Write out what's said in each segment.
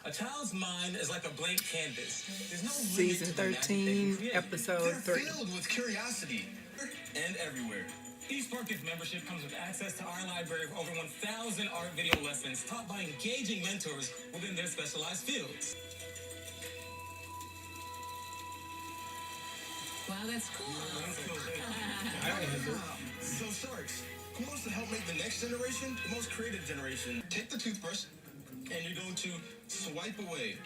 A child's mind is like a blank canvas. There's no Season 13, episode 3. They're filled with curiosity and everywhere. Each Spark Kids membership comes with access to our library of over 1,000 art video lessons taught by engaging mentors within their specialized fields. Wow, that's cool. So, Sharks, who wants to help make the next generation the most creative generation? Take the toothbrush, and you're going to swipe away,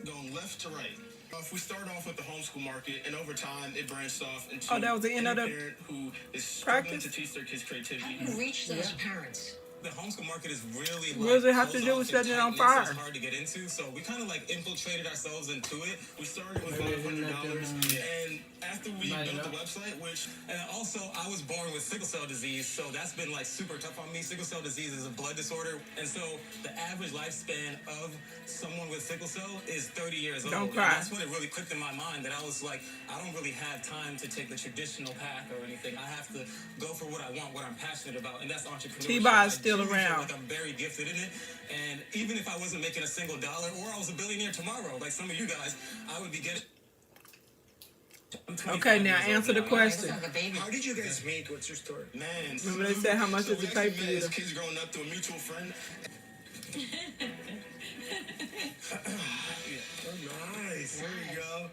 going left to right. If we start off with the homeschool market, and over time it branched off into that was the end of the parent who is struggling practice to teach their kids creativity. How do you reach those parents? The homeschool market is really what does it have to do with setting it on fire? It's hard to get into, so we kind of like infiltrated ourselves into it. We started with $500, and after we built the website, and also I was born with sickle cell disease, so that's been like super tough on me. Sickle cell disease is a blood disorder, and so the average lifespan of someone with sickle cell is 30 years old. Don't cry. And that's when it really clicked in my mind that I was like, I don't really have time to take the traditional path or anything. I have to go for what I want, what I'm passionate about, and that's entrepreneurship. T-Bar is still around. Like I'm very gifted in it, and even if I wasn't making a single dollar, or I was a billionaire tomorrow, like some of you guys, I would be getting. Okay, now answer the question. How did you guys meet? What's your story? Man, Remember they said how much does it pay for you? Kids growing up through a mutual friend. Nice. There you go.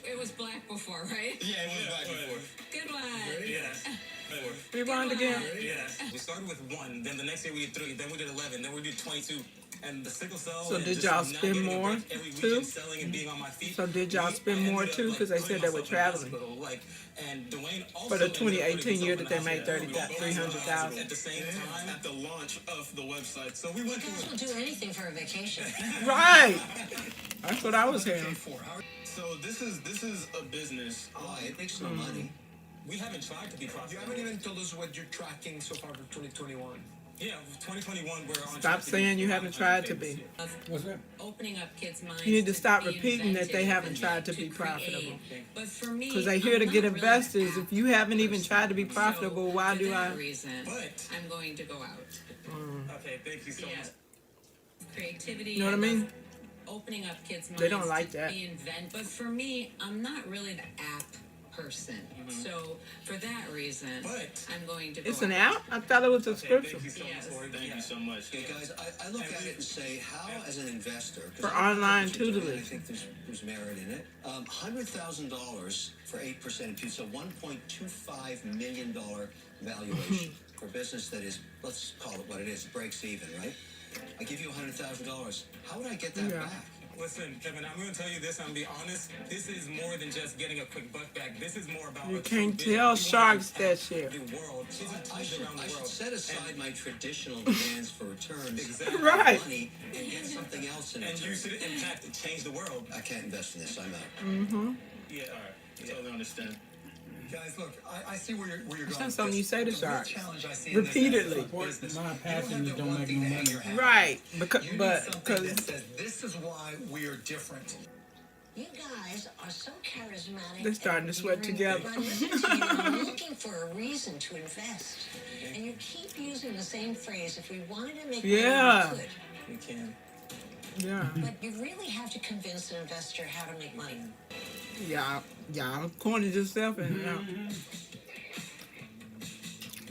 It was black before, right? Yeah, it was black before. Good one. Yes. Rewind again. Yes. We started with 1, then the next year we did 3, then we did 11, then we did 22. And the sickle cell. So did y'all spend more too? So did y'all spend more too? Because they said they were traveling. For the 2018 year that they made $300,000. At the same time, at the launch of the website. So we went through. Will do anything for a vacation. Right. That's what I was hearing. So this is a business. It makes no money. We haven't tried to be profitable. You haven't even told us what you're tracking so far for 2021. Yeah, 2021 we're on. Stop saying you haven't tried to be. What's that? Opening up kids' minds. You need to stop repeating that they haven't tried to be profitable. But for me, because they're here to get investors. If you haven't even tried to be profitable, why do I? But I'm going to go out. Okay, thank you so much. Creativity. You know what I mean? Opening up kids' minds. They don't like that. But for me, I'm not really the app person. So for that reason, I'm going to go It's an app? I thought it was a subscription. Thank you so much. Okay, guys, I look at it and say, how, as an investor, for online tutelage, I think there's merit in it. $100,000 for 8% imputed, so $1.25 million valuation for a business that is, let's call it what it is, breaks even, right? I give you $100,000. How would I get that back? Listen, Kevin, I'm going to tell you this. I'm going to be honest. This is more than just getting a quick buck back. This is more about. You can't tell sharks that shit. I should set aside my traditional demands for returns, right? Money, and get something else in return. And you should impact and change the world. I can't invest in this. I'm out. Yeah, all right. I totally understand. Guys, look, I see where you're going. That's something you say to sharks repeatedly. My passion is don't make no money. Right, because this is why we are different. You guys are so charismatic. They're starting to sweat together. I'm looking for a reason to invest, and you keep using the same phrase. If we wanted to make money, we can. Yeah. But you really have to convince an investor how to make money. Y'all cornered yourself and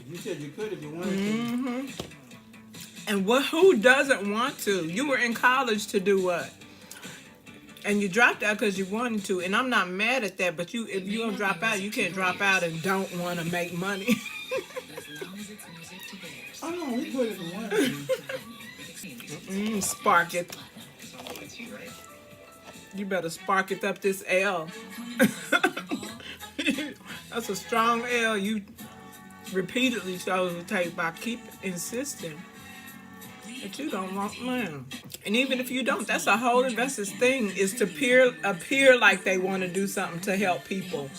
You said you could if you wanted to. And who doesn't want to? You were in college to do what? And you dropped out because you wanted to. And I'm not mad at that, but if you don't drop out, you can't drop out and don't want to make money. Oh no, we put it in one. Spark it. You better spark it up this L. That's a strong L you repeatedly chose to take by keep insisting that you don't want money. And even if you don't, that's a whole investor's thing, is to appear like they want to do something to help people.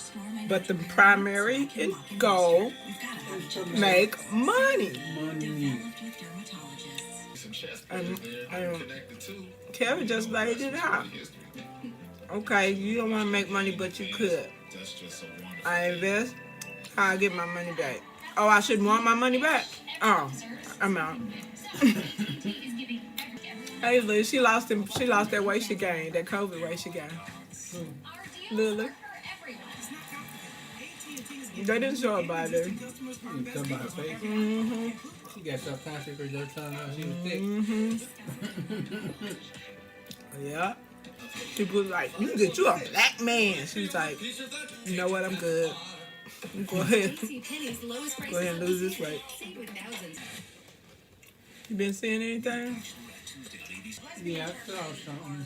But the primary goal, make money. And Kevin just laid it out. Okay, you don't want to make money, but you could. I invest, how I get my money back. Oh, I shouldn't want my money back? Oh, I'm out. Hey, Liz, she lost him. She lost that weight she gained, that COVID weight she gained. Lily. They didn't show her body. You talking about her face? She got self-conscious because they're telling her she was thick. Yeah. People was like, you get you a black man. She was like, you know what, I'm good. Go ahead. Go ahead and lose this weight. You been seeing anything? Yeah, I saw something.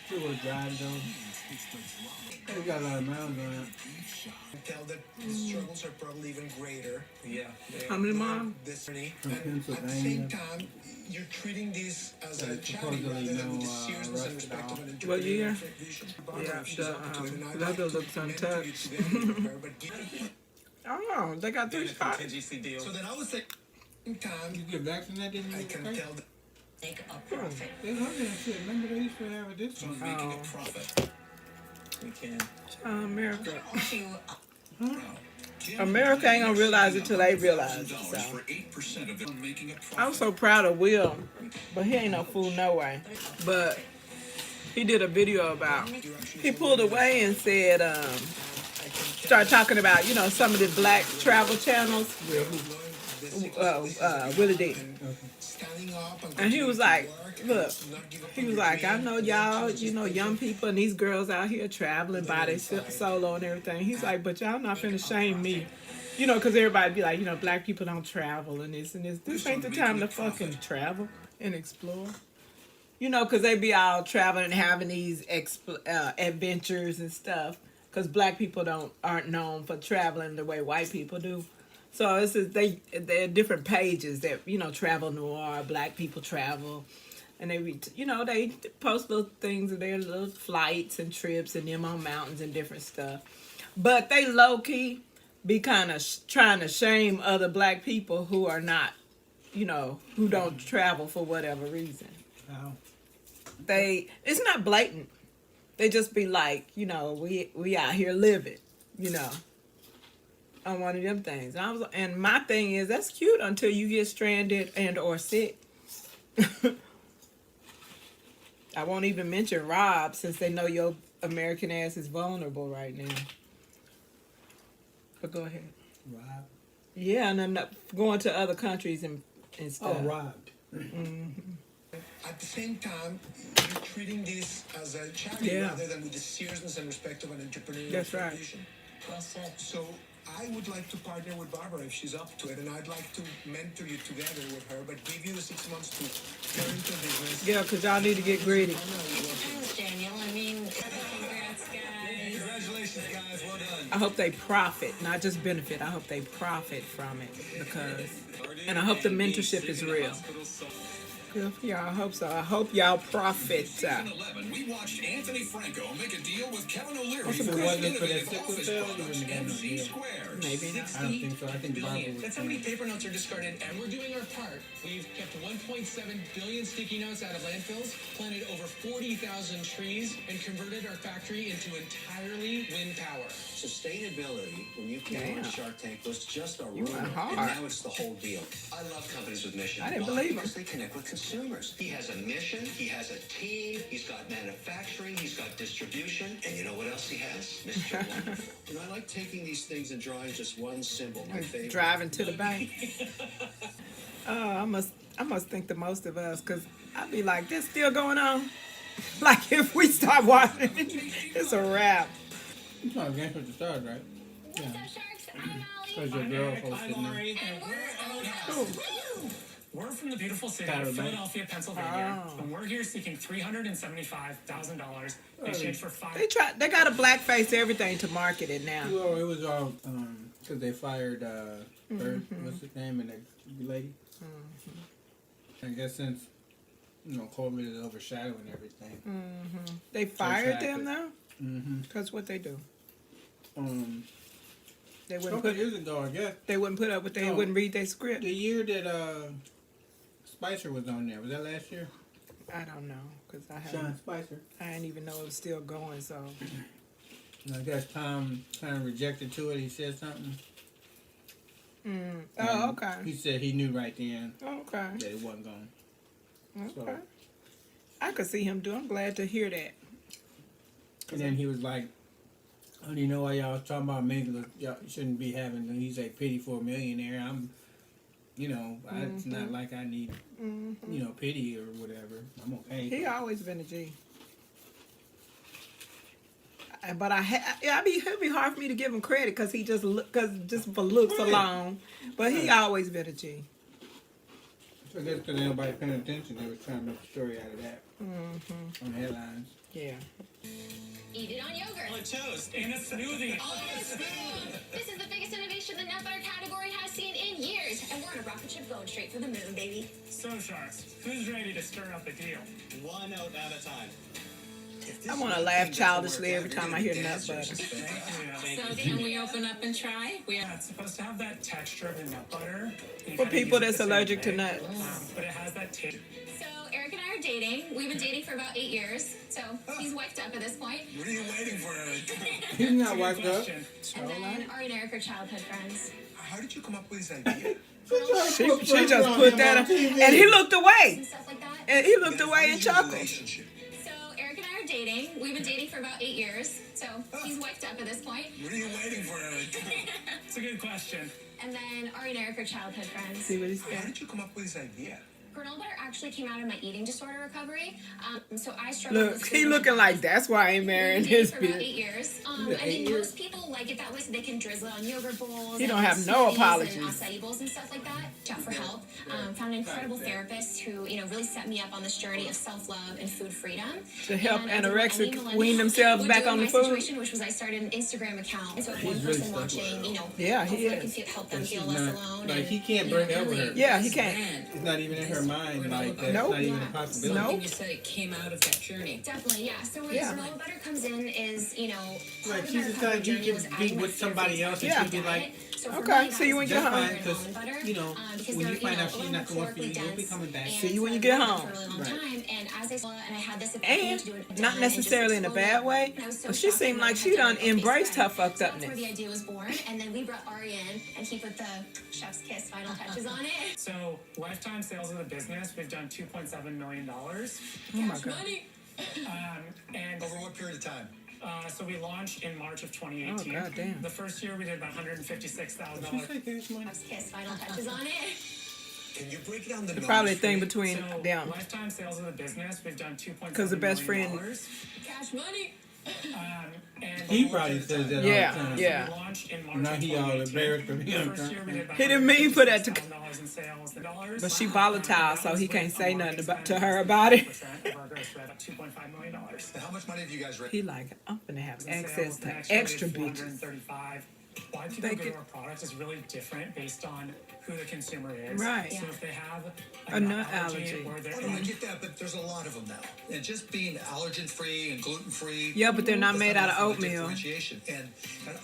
She was driving though. They got a lot of miles on it. Tell that the struggles are probably even greater. Yeah. How many miles? This journey. From And at the Pennsylvania. same time, you're treating this as a charity rather than with the seriousness and respect of an What year? entrepreneur vision. Yeah, She's the up to it, and I'd leather like to looks mentor you untouched. together with her, but give- I don't know. They got 3 spots. Contingency deal. So then I was thinking, time You get vaccinated in I the can States? tell that Make a profit. They love that shit. Remember they used to have a discount. Making a profit. We can. America. Offer you America ain't gonna realize it till they realize it. So. For 8% of them making a profit. I'm so proud of Will, but he ain't no fool no way. But he did a video about, he pulled away and said, started talking about, you know, some of the black travel channels. Willie D. standing up And he was like, work, look, not give up he on was your like, I dream. know y'all, you know, young people and these girls out here traveling by their solo and everything. He's like, but y'all not finna shame me. You know, because everybody be like, you know, black people don't travel and this and this. This ain't the time to fucking travel and explore. You know, because they be all traveling and having these adventures and stuff. Because black people aren't known for traveling the way white people do. So it's just, they're different pages that, you know, travel noir, black people travel. And they, you know, they post little things of their little flights and trips and them on mountains and different stuff. But they low-key be kind of trying to shame other black people who are not, you know, who don't travel for whatever reason. Wow. It's not blatant. They just be like, you know, we out here living, you know, on one of them things. And my thing is, that's cute until you get stranded and or sick. I won't even mention Rob since they know your American ass is vulnerable right now. But go ahead. Robbed. Yeah, and I'm not going to other countries and stuff. Oh, robbed. At the same time, you're treating this as a charity Yeah. rather than with the seriousness and respect of an entrepreneurial That's right. vision. well said. So I would like to partner with Barbara if she's up to it, and I'd like to mentor you together with her, but give you the 6 months to turn into business. Yeah, because y'all need to get greedy. Thanks, Daniel. I mean, Congratulations, guys. Well done. I hope they profit, not just benefit. I hope they profit from it and I hope the mentorship is real. Good for y'all. I hope so. I hope y'all profit. Season 11, we watched Anthony Franco make a deal with Kevin O'Leary What's the for question his for that innovative sickle office cell? products, You wouldn't have MC done Squares. Maybe not. I don't think so. I think Barbara was. That's how many paper notes are discarded, and we're doing our part. We've kept 1.7 billion sticky notes out of landfills, planted over 40,000 trees, and converted our factory into entirely wind power. Sustainability, when you came on Shark Tank, was just a rumor, went hard. and now it's the whole deal. I love companies with mission. I didn't Why? believe him. Because they connect with consumers. He has a mission, he has a team, he's got manufacturing, he's got distribution, and you know what else he has? Mr. Wonderful. You know, I like taking these things and drawing just one symbol, my favorite. Driving to the bank. Oh, I must think the most of us, because I'd be like, this still going on? Like, if we start watching, it's a wrap. You talking against what you started, right? Yeah. Because your girl posted it. We're from the beautiful city Tyler, of man. Philadelphia, Pennsylvania, Oh. and we're here seeking $375,000 in exchange for five. They got a blackface everything to market it now. Well, it was all because they fired what's his name, and the lady. I guess since COVID is overshadowing everything. They fired happy. them though? Mm-hmm. Because what they do? They A wouldn't couple put years ago, I guess they wouldn't put up with they No. wouldn't read their script. the year that Spicer was on there, was that last year? I don't know because I Sean haven't. Spicer. I didn't even know it was still going. So I guess Tom kind of rejected to it. He said something. oh okay, He said he knew right then okay. that it wasn't going. Okay. I could see him do. I'm glad to hear that. And then he was like, "I don't even know why y'all was talking about me. Y'all shouldn't be having." And he's like, "Pity for a millionaire." I'm, you know, it's not like I need, you know, pity or whatever. I'm okay. He always been a G. But it'd be hard for me to give him credit because he just just for looks alone. But he always been a G. So that's because nobody paying attention. They was trying to make a story out of that on the headlines. Yeah. Eat it on yogurt. On toast and a smoothie. This is the biggest innovation the nut butter category has seen in years, and we're on a rocket ship going straight for the moon, baby. So, Sharks, who's ready to stir up the deal? One oat at a time. I want to laugh childishly every time I hear nut butter. So can we open up and try? Yeah, it's supposed to have that texture of the nut butter. For people that's allergic to nuts. But it has that taste. So Eric and I are dating. We've been dating for about 8 years. So he's wiped up at this point. What are you waiting for, Eric? He's not wiped up. And then Ari and Eric are childhood friends. How did you come up with this idea? She just put that on. And he looked away. And stuff like that. And he looked away and chuckled. So Eric and I are dating. We've been dating for about 8 years. So he's wiped up at this point. What are you waiting for, Eric? It's a good question. And then Ari and Eric are childhood friends. See what he How said? did you come up with this idea? Granola butter actually came out of my eating disorder recovery. So I struggled with Look, food he looking and like that's why I ain't marrying We've been his dating for about bitch. 8 years. I mean, most people like it that way, so they can drizzle it on yogurt bowls. He don't and have no smoothies apologies. And acai bowls and stuff like that. Out for help. Found an incredible therapist who, you know, really set me up on this journey of self-love and food freedom. To help And I did what any anorexic millennial wean themselves would back do in on the my food. situation, which was I started an Instagram account. And so if one He's really person stuck watching, you know, Yeah, he hopefully I is. can help them And feel she's less not, alone. like, and, he can't you bring know, over really her. Yeah, he can't. It's not even in her mind. Like, that's Nope. not even a possibility. Nope. You said it came out of that journey. Definitely, yeah. So where Yeah. granola butter comes in is, you know, part Like, of she's my the recovery type you journey was could adding be my with somebody else and Yeah. she'd be like, So for Okay, me, see you when you that's get home. fine, because, you know, because when they're, you find know, out a she's little not the one for you, more you'll be calorically coming back. dense, See you when you and get I've home. been for a really long Right. time, and as I saw, and I had this And opportunity to do it not done, necessarily in a and just bad way, exploded. I was so but she shocked seemed when I like had she to done do it on embraced her Facebook. fucked So that's where upness. the idea was born, and then we brought Ari in, and he put the chef's kiss final touches on it. So, lifetime sales of the business, we've done $2.7 million. Oh my God. Money. And Over what period of time? so we launched in March of 2018. Oh, goddamn. The first year we did about $156,000. Chef's kiss final touches on it. Can you break down the numbers? Probably a for thing me? between So, them. lifetime sales of the business, we've done $2.7 'Cause the best million. Cash money. And He probably says that Yeah, all the time. yeah. we launched in March Now of he all 2018. embarrassed of The him. first year we did about He didn't mean for that to- $156,000 in sales. The dollars. But she volatile, so he can't say nothing to her about it. 1% of our gross revenue, $2.5 million. And how much money have you guys raised? He like, I'm gonna have In access sales, to the next year we extra did bitches. 435. Why people Thank go you. to our product is really different based on who the consumer is. Right. So if they have A nut allergy. or they're Oh, no, I get that, but there's a lot of them now. And just being allergen-free and gluten-free. Yeah, but they're not that's made out of enough a oatmeal. differentiation. And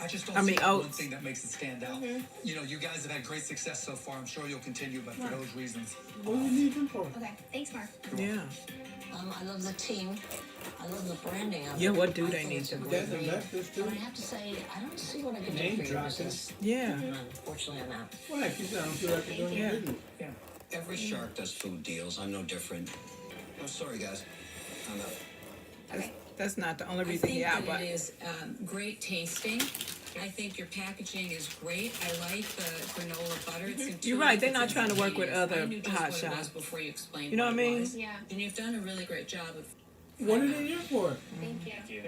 I just don't I mean, see one oats. thing that makes it stand out. You know, you guys have had great success so far. I'm sure you'll continue, but for those reasons. What do you need them for? Okay, thanks, Mark. Yeah. I love the team. I love the branding of it. Yeah, what do I they think need it's a to great That's name. investors But I too. have to say, I don't see what I can Name do for your dropping. business. Yeah. Unfortunately, I'm out. Why? She said, I don't feel like you're doing Yeah. your business. Every shark does food deals. I'm no different. I'm sorry, guys. I'm out. That's not the only I reason think he out, that but it is great tasting. I think your packaging is great. I like the granola butter. It's intuitive. You're right, they're It's not trying to work with instantaneous. other I knew just hot what it shots. was before you explained You know what I mean? it was. Yeah, And you've done a really great job of. What are they here for? thank you.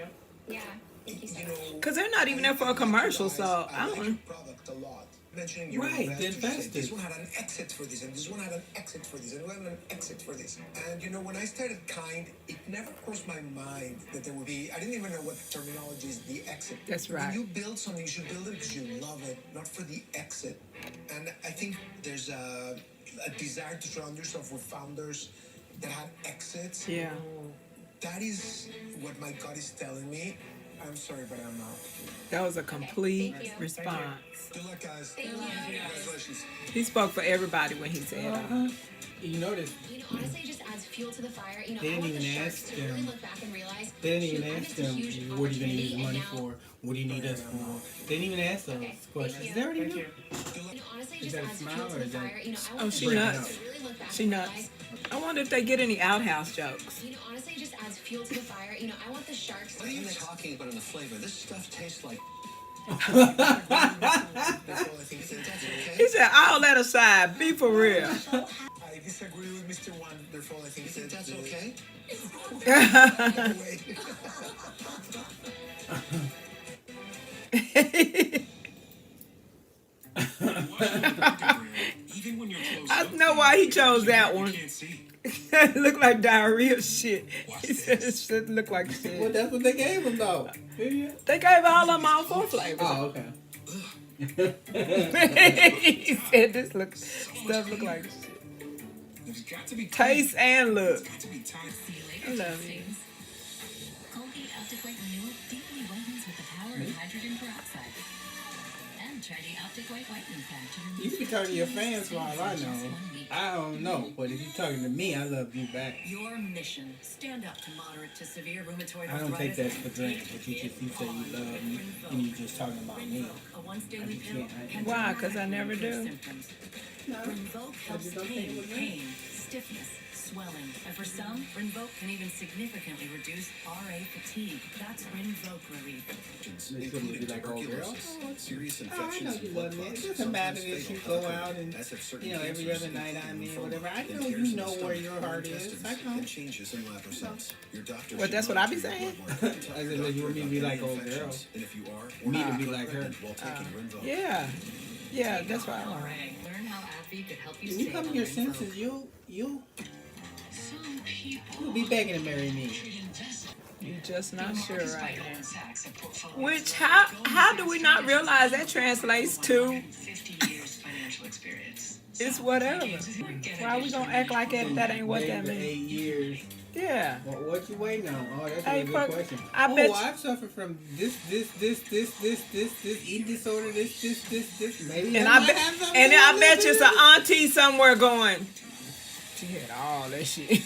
Yeah, thank you so You much. know, because they're not even there for a commercial, so I I like don't. your product a lot. Mentioning your Right, the investors, you said, investors. this one had an exit for this, and this one had an exit for this, and one had an exit for this. And you know, when I started Kind, it never crossed my mind that there would be. I didn't even know what the terminology is. The exit. That's right. When you build something, you should build it because you love it, not for the exit. And I think there's a desire to surround yourself with founders that have exits. Yeah. That is what my gut is telling me. I'm sorry, but I'm not. That was a complete Thank you. response. Good luck, guys. Thank you. Congratulations. He spoke for everybody when he said that. You notice You know, honestly, it just adds fuel to the fire. You know, they I didn't want the even sharks ask to really them. look back and realize. They didn't shoot, even I ask missed a them, huge what are you going to use the opportunity, money and now- for? What do you need us for? They didn't even ask those questions. They already knew. You know, honestly, it Is just that a adds smile fuel to or the is that- fire. You know, I Oh, want the she sharks nuts. to really look back She and nuts. realize. I wonder if they get any outhouse jokes. You know, honestly, it just adds fuel to the fire. You know, I want the sharks to What are you really. talking about in the flavor? This stuff tastes like. That's all I think. You think that's okay? He said, all that aside, be for real. I disagree with Mr. Wonderful. I think You think that's that, okay? Even when you're close I up, know why he chose that you one. can't see. It looked like diarrhea shit. He said it shit looked like Well, shit. that's what they gave them, though. Yeah. They gave all of them all 4 flavors. Oh, okay. He said this stuff look like shit. There's got to be Taste and look. got to be time. I love you. Colgate Optic White Renewal deeply whitens with the power of hydrogen peroxide. And try the Optic White whitening pen to remove. You could be talking to your fans for all I know. I don't know, but if you're talking to me, I love you back. Your mission: stand up to moderate to severe rheumatoid I don't take arthritis. that for granted, but you say you love me and you just talking about me. A once daily I pill can't. can Why? 'Cause I dramatically never improve do. symptoms. No, Rinvoq I helps just don't think it was pain, stiffness, swelling, and for some, Rinvoq can even significantly reduce RA fatigue. That's Rinvoq relief. They couldn't be like, oh, girl. Serious Oh, I know you love me. It doesn't matter if you go out and, every other night I mean, whatever. I know you know where your heart is. I know. Changes in lab results. Your doctor Well, that's what I be saying. I said, you want me to be like old girl? And if you are, Me to be like her. while taking Rinvoq. Yeah. Yeah, that's what I want. Learn how AbbVie could help you When you save come on to your Rinvoq. senses, you'll Some people be begging to marry me. You're just not sure right now. Which, how do we not realize that translates to 50 years financial experience. it's whatever? Why we gonna act like that ain't what that Waiting for means? 8 years. Yeah. What you waiting on? Oh, that's a Hey, good fuck, question. I bet you- I've suffered from this eating disorder, this. Maybe And I I might bet, have something and to I do bet with you it. some auntie somewhere going. She had all that shit,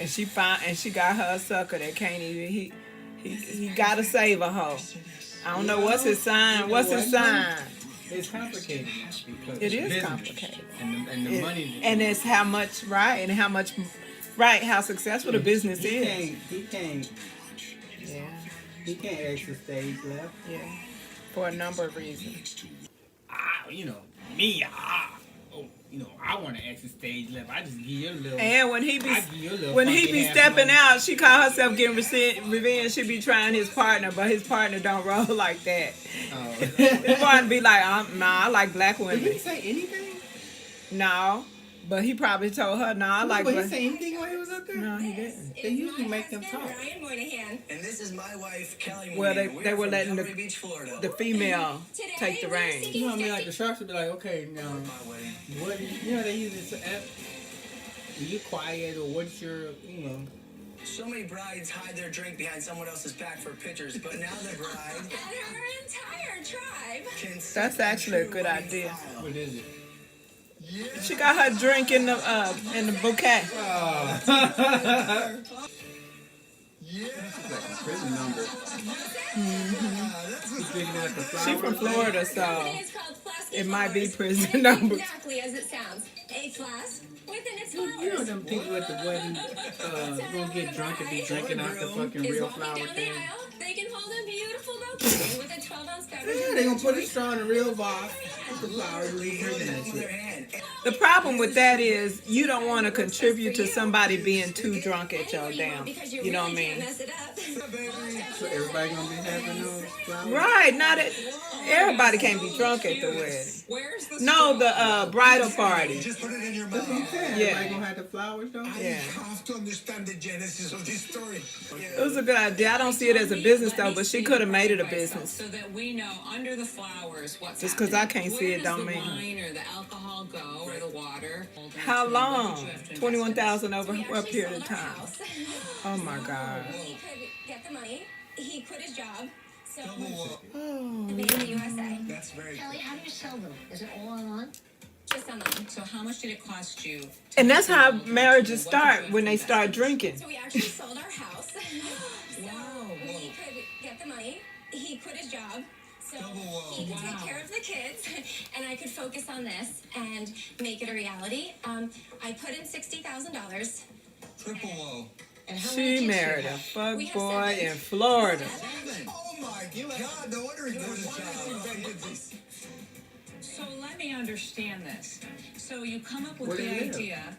and she got her a sucker that can't even. He gotta save a hoe. I don't know what's his sign. What's his sign? It's complicated because It is business complicated. and the money. And it's how much how successful the business is. He can't exit stage left. Yeah, for a number of reasons. I want to exit stage left. I just give you a little. And when he I give you a little be funky half stepping money. out, she call herself getting revenge. She be trying his partner, but his partner don't roll like that. Oh. His partner be like, nah, I like black Did women. he say anything? No, but he probably told her, nah, I like Did he black. say anything while he was up there? No, he didn't. They usually make them talk. And this is my wife, Kelly. Well, they We're were from letting Delray Beach, Florida. the female take the reins. You know what I mean? Like the sharks would be like, okay, now, My wedding. what? They use this app. Are you quiet or what's your, So many brides hide their drink behind someone else's back for pictures, but now the bride And her entire tribe. can That's actually a good idea. what is it? She got her drink in the bouquet. Prison number. She from Florida, so It's called plastic it might be flowers. prison And it's number. exactly as it sounds. A flask within its You know flowers. them people at the wedding gonna get drunk and be drinking out the fucking Is real walking flower down the thing. aisle, they can hold a beautiful bouquet with a 12-ounce beverage. Yeah, they gonna put a straw in a real box, put the flowers, and leave drinking that with their shit. hand. The problem with that is you don't want to contribute to somebody being too drunk at your Anyway, damn. because You know what I really can't mean? mess it up. So everybody gonna be having those flowers? Right? Not it. Everybody can't be drunk at the wedding. Where's the No, the bridal party. Just put it in your mouth. Yeah. Everybody gonna have the flowers though? I Yeah. have to understand the genesis of this story. It was a good idea. I don't see it as a business though, but she could have made it a business. So that we know under the flowers what's Just 'cause I happening. can't see Where it does don't the mean- wine or the alcohol go or the water? How What long? did you have to invest in 21,000 over We what actually period sold of our time? house. Oh my God. He could get the money. He quit his job. So Oh. made in the USA. That's very Kelly, how do you sell them? Is it all online? Just online. So how much did it cost you? And that's how marriages start, when they start drinking. So we actually sold our house. So Wow. we could get the money. He quit his job. So he could take care of the kids, and I could focus on this and make it a reality. I put in $60,000. Triple whoa. And how many She kids do you married a have? fuck We have boy 7. in Florida. Oh my God! No wonder he did his job. So let me understand this. So you come up with Where the do you live? idea.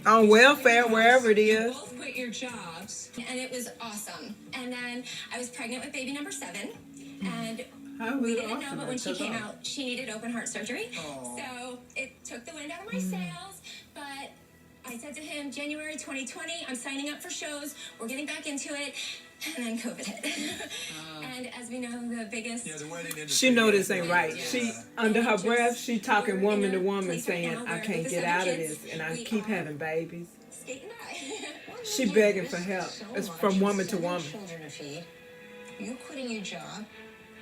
On welfare, wherever it You is. both quit your jobs. And it was awesome. And then I was pregnant with baby number 7, and How was we it didn't know, awesome? but when It she took came off. out, she needed open heart surgery. So it took the wind out of my sails. But I said to him, January 2020, I'm signing up for shows. We're getting back into it. And then COVID hit. And as we know, the biggest... Yeah, the wedding industry. She know this ain't right. Yeah. She, under her breath, she talking We're woman in to a woman place right saying, now I where can't with the get 7 out of kids, this, and I we keep are having babies. Skate and die. She begging for help. It's from woman to woman. Children to feed. You quitting your job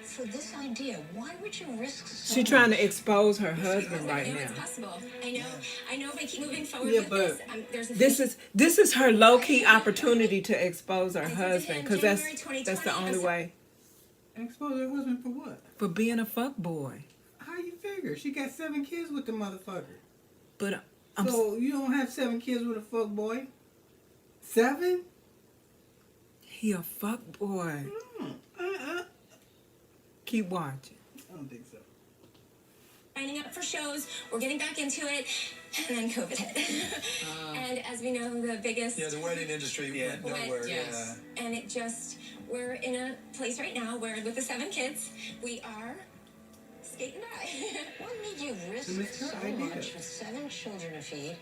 for this idea. Why would you risk so She trying to much? expose her husband I right know it's now. possible. I know if I keep moving forward Yeah, with but this, there's a This is her low key opportunity to expose her I said to husband, him, because January that's 2020, the only way. Expose her husband for what? For being a fuck boy. How you figure? She got 7 kids with the motherfucker. But I'm So you don't have 7 kids with a fuck boy? 7? he a fuck boy. Keep watching. I don't think so. signing up for shows. We're getting back into it. And then COVID hit. And as we know, the biggest... Yeah, the wedding industry went nowhere. Yeah. And it just... We're in a place right now where with the 7 kids, we are skate and die. What made you risk so much with 7 children to feed?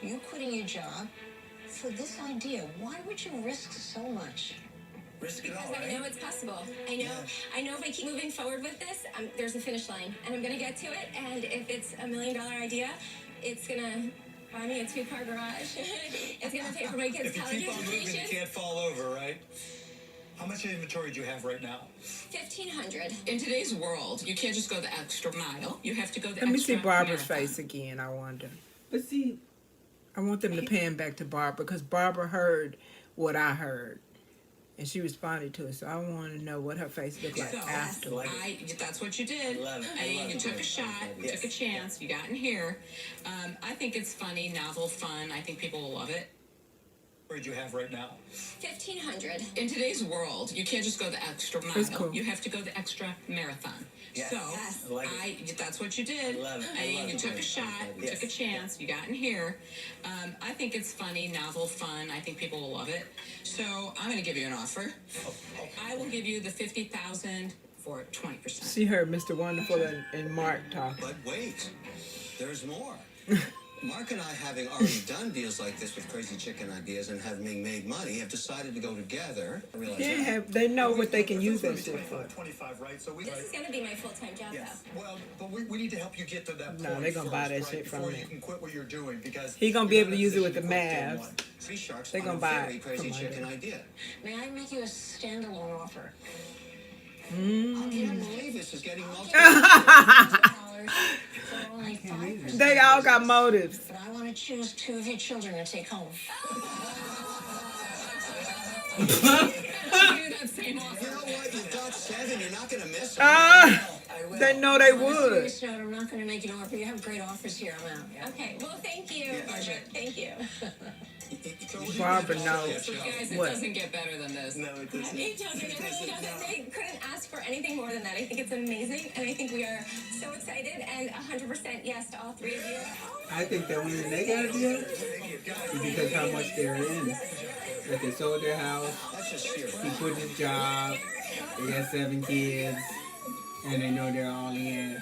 You quitting your job for this idea. Why would you risk so much? Risk it all, Because I know it's possible. I know if I keep moving forward with this, there's a finish line, and I'm gonna get to it. And if it's $1 million idea, it's gonna buy me a 2-car garage. It's gonna pay for my kids' If you college keep on moving, education. you can't fall over, right? How much inventory do you have right now? 1,500. In today's world, you can't just go the extra mile. You have to go the extra Let me see Barbara's marathon. face again, I wonder. But see, I want them to pan back to Barbara, because Barbara heard what I heard. And she responded to it, so I want to know what her face looked like So, afterwards. that's what you did. You took a shot, you took a chance, you got in here. I think it's funny, novel, fun. I think people will love it. What do you have right now? 1,500. In today's world, you can't just go the extra mile. That's cool. You have to go the extra marathon. Yes. So, that's what you did. You took a shot, you took a chance, you got in here. I think it's funny, novel, fun. I think people will love it. So, I'm going to give you an offer. I will give you the $50,000 for 20%. She heard Mr. Wonderful and Mark talking. But wait, there's more. Mark and I, having already done deals like this with Crazy Chicken Ideas and having made money, have decided to go together. They know what they can use that shit for. 25, right? So This is gonna be my full-time job, though. Well, but we need to help you get to that No, point they gonna buy that first, shit from before me. you can quit what you're doing, because He gonna be you're able to not use it in a with the position to quit day Mavs. one. Three sharks They on gonna a buy very it Crazy from Chicken under. idea. May I make you a standalone offer? I can't believe this is getting For only 5%. They all got motives. But I want to choose 2 of your children to take home. You that same You offer. know what? You've got 7. You're not going to miss them. They know they On a would. serious note, I'm not going to make an offer. You have great offers here. I'm out. Okay, well, thank you, Barbara. Thank you. Barbara knows. Guys, it What? doesn't get better than this. No, it doesn't. It doesn't. It really doesn't. They couldn't ask for anything more than that. I think it's amazing, and I think we are so excited and 100% yes to all 3 of you. I think the reason they got a deal is because how much they're in. That they sold their house, That's just sheer. he quit his job, they got 7 kids, and they know they're all in.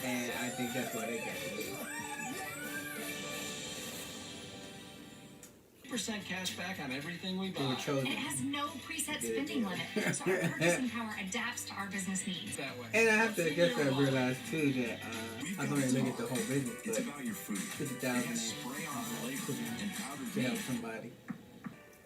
And I think that's why they got the deal. Percent cash back on everything we They were buy. chosen. It has no preset spending limit, so our purchasing power adapts to our business needs. That way. And I have to, I guess I realized too that I don't really look at the whole business, It's but about your food. 50,000 Spray on the label and powdered to help meat. somebody.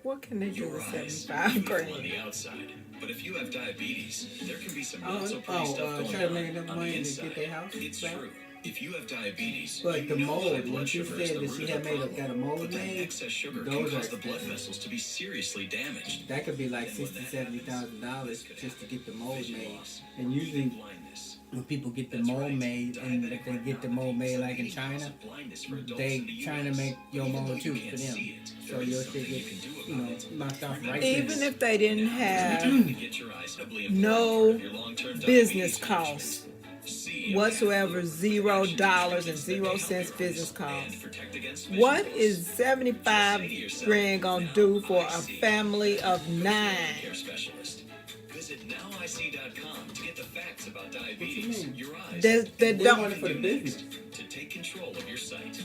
What can they do Your with eyes 75 beautiful on grand? the outside, but if you have diabetes, there can be some not so pretty stuff going Try to on make enough on money the to inside. get their house It's back? true. If you have diabetes, But the you know high mold, blood when she sugar is said the that root she of had the made problem. got a mold But that made, excess sugar those can are cause the blood expensive. vessels to be seriously damaged. That could be like $60,000-$70,000 just to get the mold made. And usually Blindness. when people get the mold made, and if they get the mold made like in China, China make your mold too for them. So your shit get, knocked off right Even there. if they didn't have no business costs whatsoever, $0 business costs, what is 75 grand gonna do for a family of 9? Visit nowic.com to get the facts about diabetes, your eyes, That They don't. want it for the business. to take control of your sight.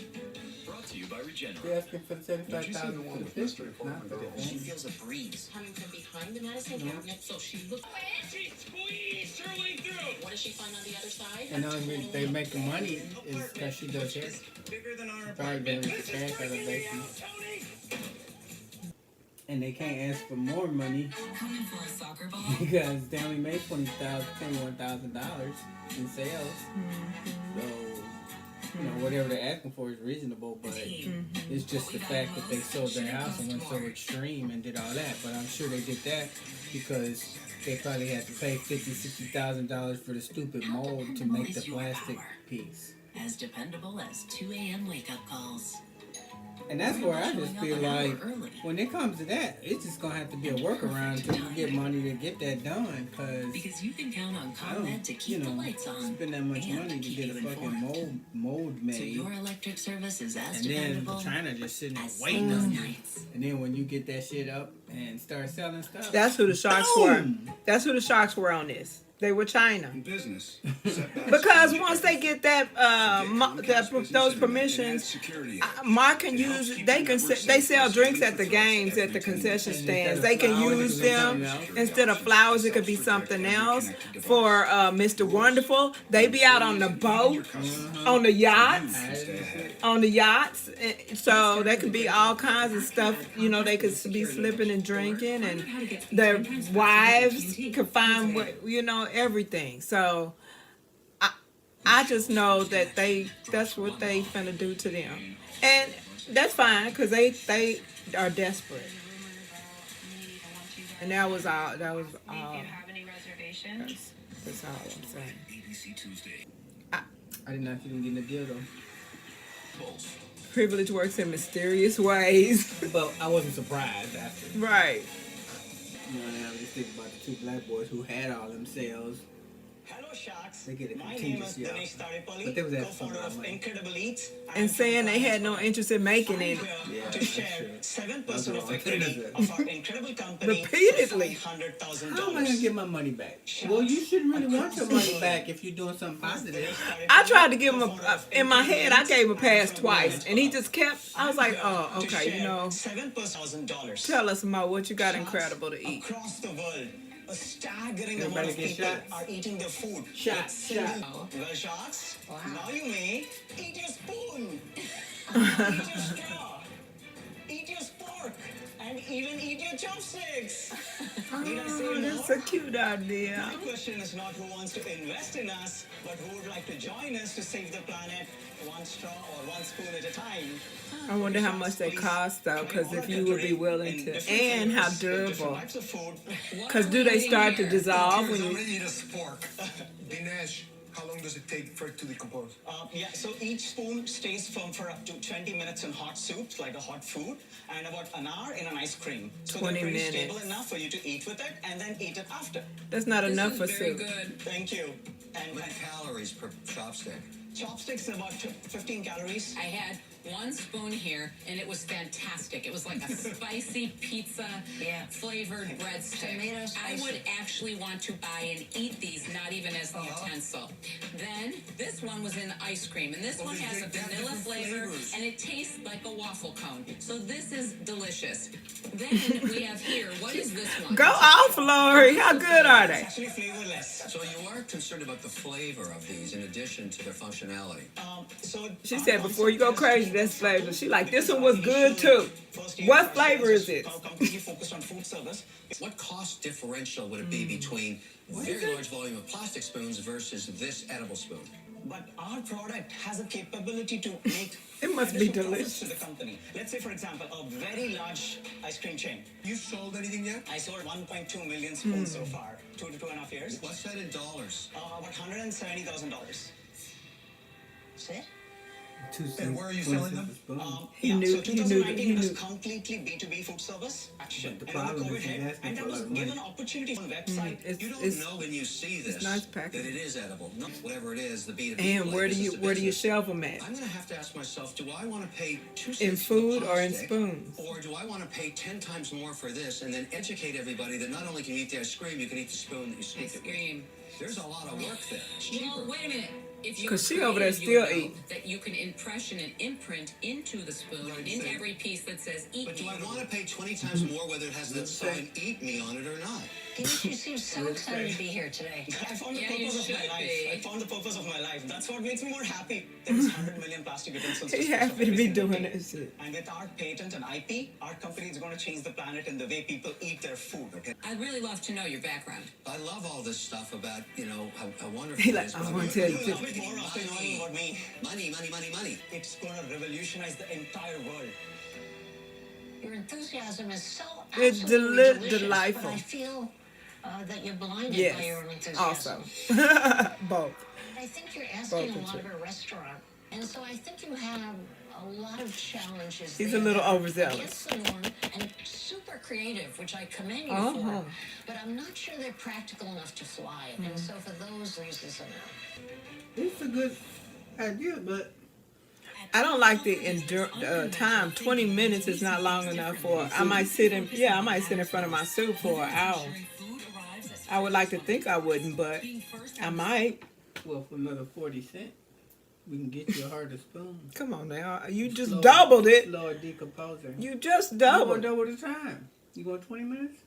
Brought to you by Regeneron. They're asking for $75,000 for the business, not for the She thing. feels a breeze. Coming from behind the medicine cabinet, so she looks. She squeezed her way through. What does she find on the other side? And the only reason they make the money is because she does hair. Bigger than our Probably doing the cash out of basement. And they can't ask for more money Coming for a soccer ball? because they only made $21,000 in sales. So, whatever they're asking for is reasonable, but it's just the fact that they sold their house and went so extreme and did all that. But I'm sure they did that because they probably had to pay $50,000-$60,000 for the stupid mold to make the plastic piece. As dependable as 2 a.m. wake-up calls. And that's where I just feel like when it comes to that, it's just gonna have to be a workaround until you get money to get that done. Cause Because you can count on I don't, ComEd to keep the lights on. spend that much and money to keep get you a fucking informed. mold So made, your electric service is as and then dependable China just sitting there as waiting Sunday on you. nights. And then when you get that shit up and start selling stuff, That's who the sharks were. boom! That's who the sharks were on this. They were China. In business, Because once they get that, those permissions, Mark can use. They sell drinks at the games at the concession stands. They can use them instead of flowers. It could be something else. For Mr. Wonderful, they be out on the boat, on the yachts, So there could be all kinds of stuff. They could be slipping and drinking, and their wives could find everything. So I just know that that's what they finna do to them, and that's fine because they are desperate. And that was all. That was all. Have any reservations? That's all I'm saying. I did not even get the deal though. Privilege works in mysterious ways. But I wasn't surprised after. Right. I was just thinking about the two black boys who had all them sales. Hello, Sharks. They get a My name is contingency Dinesh off. Taripalli, But they was at co-founder some of money. Incredible Eats. And saying they had no interest in making it. Yeah, To share 7% That's of all. equity of our incredible company Repeatedly. for $500,000. How am I gonna get my money back? Well, you shouldn't really want your money back if you're doing something positive. I tried to give him in my head. I gave him a pass twice, and he just kept. I was like, oh, okay, $7,000. tell us more what you got incredible to eat. Across the world, a staggering Everybody amount of get people shots. are eating their food. Shot, with single- shot. Well, Sharks, now you may eat your spoon, eat your straw, eat your spork, and even eat your chopsticks. Did I say Oh, no? that's a cute idea. My question is not who wants to invest in us, but who would like to join us to save the planet one straw or one spoon at a time. I wonder how much they cost though, because if you would be willing to, and how durable. Because do they start to dissolve when I'm you? gonna eat a spork. Dinesh, how long does it take for it to decompose? Yeah, so each spoon stays firm for up to 20 minutes in hot soups, like a hot food, and about an hour in an ice cream. So 20 they're pretty minutes. stable enough for you to eat with it and then eat it after. That's not enough for Very soup. good. Thank you. And What calories per chopstick? chopsticks are about 15 calories. I had one spoon here, and it was fantastic. It was like a spicy pizza flavored breadstick. I would actually want to buy and eat these, not even as the utensil. Then this one was in ice cream, and this one has a vanilla flavor, and it tastes like a waffle cone. So this is delicious. Then we have here, what is this one? Go off, Lori. How good are they? Actually flavorless. So you are concerned about the flavor of these in addition to their functionality. She said before you go crazy, that's flavor. She like this one was good too. What flavor is it? Completely focused on food service. What cost differential would it be between very large volume of plastic spoons versus this edible spoon? but our product has a capability to make It must be additional delicious. profits to the company. Let's say, for example, a very large ice cream chain. You sold anything yet? I sold 1.2 million spoons so far, 2 to 2.5 years. What's that in dollars? About $170,000. That's it? And where are you selling them? He knew- So he knew 2019 that- was completely B2B food service action. But the And when problem COVID is he's hit, asking and I for a was lot of given money. opportunity on website. You don't know when you see this nice that packaging. it is edible. No, whatever it is, the B2B. And play, where do business you to where do you business. shelve them at? I'm going to have to ask myself, do I want to pay 2 cents In for the food or in plastic, spoons? or do I want to pay 10 times more for this and then educate everybody that not only can you eat the ice cream, you can eat the spoon that you scoop Ice it with. cream. There's a lot of work there. It's cheaper. Well, wait a minute. If you 'Cause she over there creative, still you know eating. that you can impression and imprint into the spoon, Right, into so- every piece that says "eat But do me." I want to pay 20 times more whether it has the sign "eat me" on it or not? Dimitri seems so excited to be here today. I found the Yeah, you purpose of my should life. be. I found the purpose of my life. That's what makes me more happy. There's 100 million plastic utensils. He disposed of happy to every be single doing day. that shit. And with our patent and IP, our company is going to change the planet in the way people eat their food. Okay. I'd really love to know your background. I love all this stuff about, how wonderful He it like, is. I but wanna tell you You'll love it more after knowing about me. Money, money, money, money. It's going to revolutionize the entire world. Your enthusiasm is so It's absolutely delicious, delightful. but I feel that you're blinded by Yes. your own enthusiasm. Awesome. Both. I think you're asking Both a are lot true. of a restaurant, and so I think you have a lot of challenges. He's a there little that are overzealous. against the norm and super creative, which I commend you Uh-huh. for. But I'm not sure they're practical enough to fly, and so for those reasons, I'm out. It's a good idea, but I don't like the time. 20 minutes is not long enough for. I might sit in front of my soup for an hour. I would like to think I wouldn't, but I might. well, for another 40 cents, we can get you a harder spoon. Come on now, you just Slow- doubled it. Slower decomposer. You just You doubled. want double the time. You want 20 minutes?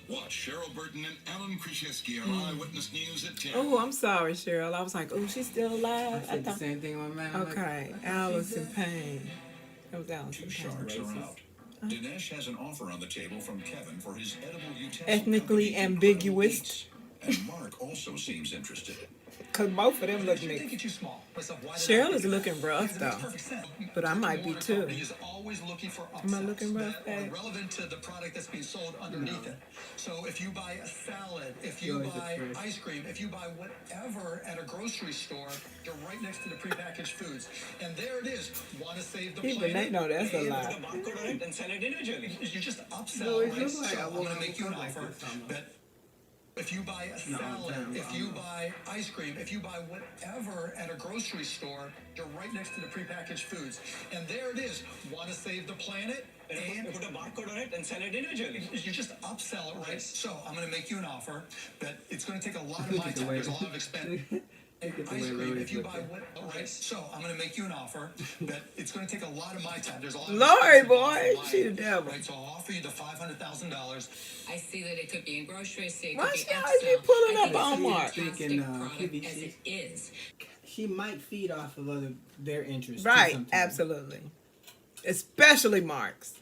Watch Cheryl Burton and Alan Krzyzewski on Eyewitness News at 10. Oh, I'm sorry, Cheryl. I was like, oh, she's still alive. I said the same thing on mine. I'm like, Okay, Allison Payne. That was Allison Two Payne. sharks are out. Dinesh has an offer on the table from Kevin for his edible utensil Ethnically company, ambiguous. Eats. And Mark also seems interested. Because both of them look Think mixed. it's too small. Myself, why did Cheryl I- is looking rough, Because it makes though. perfect sense. But I might be, too. Company is always looking for Am I upsells looking rough, that are babe? relevant to the product that's being sold underneath it. So if you buy a salad, if you You always buy look fresh. ice cream, if you buy whatever at a grocery store, you're right next to the prepackaged foods. And there it is. Want to save the Even they planet? know that's a And lie. Put a barcode on it and sell it individually. You just upsell, No, it right? looks like So I I'm want going to make you an like offer this, almost. that if you buy a No, salad, I'm if telling you you. buy ice cream, if you buy whatever at a grocery store, you're right next to the prepackaged foods. And there it is. Want to save the planet? You And put a barcode on it and sell it individually. you just upsell it, right? So I'm going to make you an offer that it's going to take a lot of Look my at the time. way- There's a lot of expense. Look at the Ice way cream, Louis if you looking. buy what, right? So I'm going to make you an offer that it's going to take a lot of my time. There's a lot of Lori, expense involved boy, in buying she it, the devil. Right, so I'll offer you the $500,000. I see that it could be in groceries. See, it Why could be she always be upsell. pulling I up think on it's a Mark? fantastic Thinking, product QVC. as it is. She might feed off of their interests. too Right, sometimes. absolutely. Especially Mark's.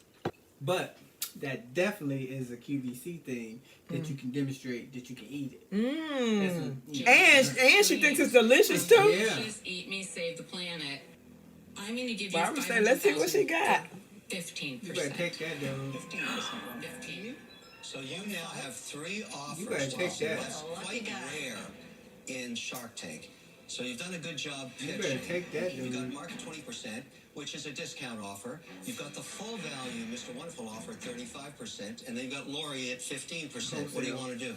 But that definitely is a QVC thing that you can demonstrate that you can eat it. And she thinks it's delicious too. Yeah. Just eat me, save the planet. I'm going to give you Barbara said, let's see what she got. 15%. You better take that, though. 15. So you now have 3 offers. You better take Austin. that. That's quite rare in Shark Tank. So you've done a good job You pitching. better take that, You've got dude. Mark at 20%, which is a discount offer. You've got the full value Mr. Wonderful offer at 35%, and then you've got Lori at 15%. What do you want to do?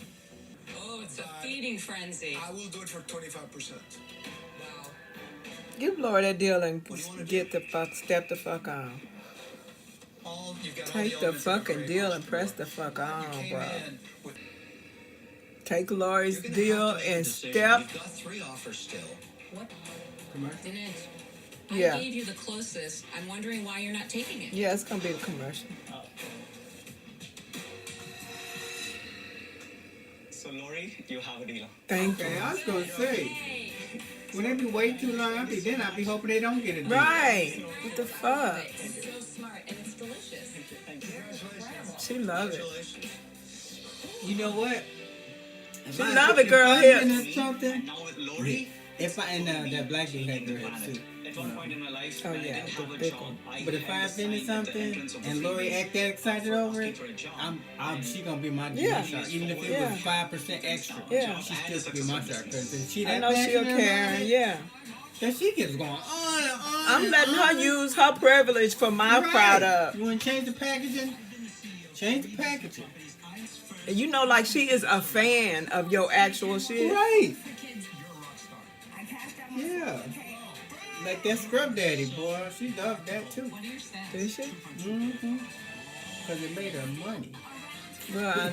Oh, it's a feeding frenzy. I will do it for 25%. Wow. Give Lori that deal and What do you wanna get the fuck, step the fuck on. You've got all Take the elements of a fucking great deal and entrepreneur. press the fuck You on, came bro. in with Take Lori's You're gonna deal have to make a and decision. step. You've got 3 offers still. What? Commercial. Didn't Yeah. I gave you the closest. I'm wondering why you're not taking it. Yeah, it's gonna be the commercial. So, Lori, you have a deal. Thank Okay, you. I was going to say, when they be waiting too long, I'll be hoping they don't get it. Right. What the fuck? It's so smart and it's delicious. She love it. Congratulations. You know what? She love it, girl hips. Something. Now with Lori, If I and that black dude had girl hips too. at one point in my life, Oh, when yeah, I didn't have the a big job, one. I But if I had a invented sign at the something entrance of the and Lori freeway act that excited over asking it, for a job. she gonna be my Yeah. shark. Even if it Yeah. was 5% extra, Yeah. she still could be my shark. Cause if she I that know she'll passionate about care. it, Yeah. then she gets going on and on. I'm and letting her on. use her privilege for my Right. product. You want to change the packaging? Change the packaging. And you know, like she is a fan of your actual shit. Right. Yeah. Like that scrub daddy, boy. She loved that too. Did she? Mm-hmm. Because it made her money. Well,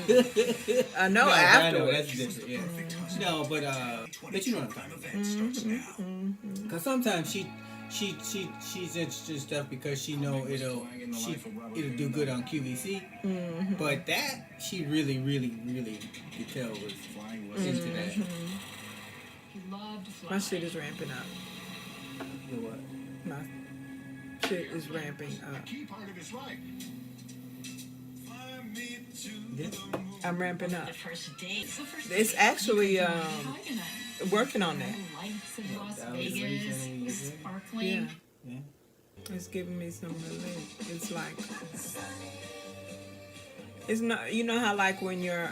I know No, I know, afterwards. that's different, yeah. No, but you know what I'm talking about. Because sometimes she's interested in stuff because she know it'll do good on QVC. But that she really could tell was into that. My shit is ramping up. The what? My shit is ramping up. Yeah. I'm ramping up. The first date. The first It's date. actually Hi tonight. working on that. The lights of Las that was the Vegas reason you was did it? sparkling. Yeah. It's giving me some relief. It's like it's not. You know how like when your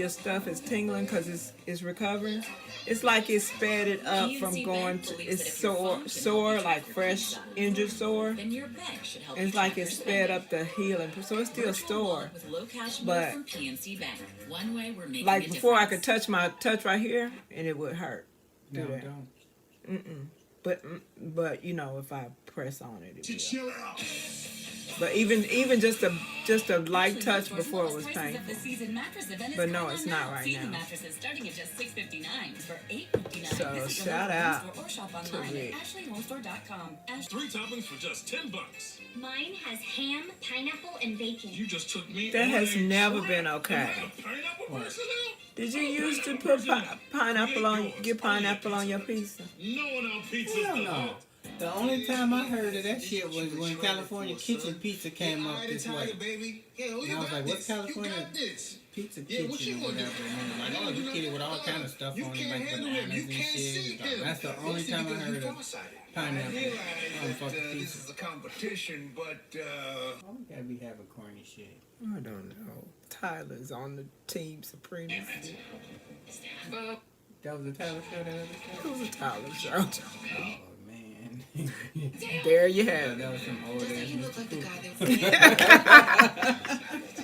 stuff is tingling because it's recovering. It's like it sped it up from going to it's sore like fresh injured sore. Then your bank should help It's you like track it your sped spending. up the healing, so it's still Virtual sore. wallet with low cash mode But from PNC Bank. One way we're making like a before, I difference. could touch right here, and it would hurt. Do No, that. don't. But you know, if I press on it, it will. Chill out. But even just a light touch before it was Prices painful. of the season mattress event is But no, going it's on not now. right Season now. mattresses starting at just $6.59 for $8.59. So, Visit your shout local out home store or shop to online Rick. at ashleyhomestore.com. 3 toppings for just $10. Mine has ham, pineapple, and bacon. You just took me. That on has a never trip. been okay. Am I a pineapple person now? Did you used to put pineapple on your pizza? No one on pizza's Hell the no. hoe. The only time I heard of that shit was when California Kitchen Pizza came up this way. baby. Yeah, And I was like, what's California Pizza Kitchen or whatever? And they were like, oh, you get it with all kind of stuff on it, like bananas and shit. That's the only time I heard of pineapple on fucking This pizza. is a competition, but Why we gotta be having corny shit? I don't know. Tyler's on the team supremacy. That was the Tyler show that other show? It was a Tyler show. Oh, man. There you have That it. was some old ass You look Mr. like the Cooper. guy that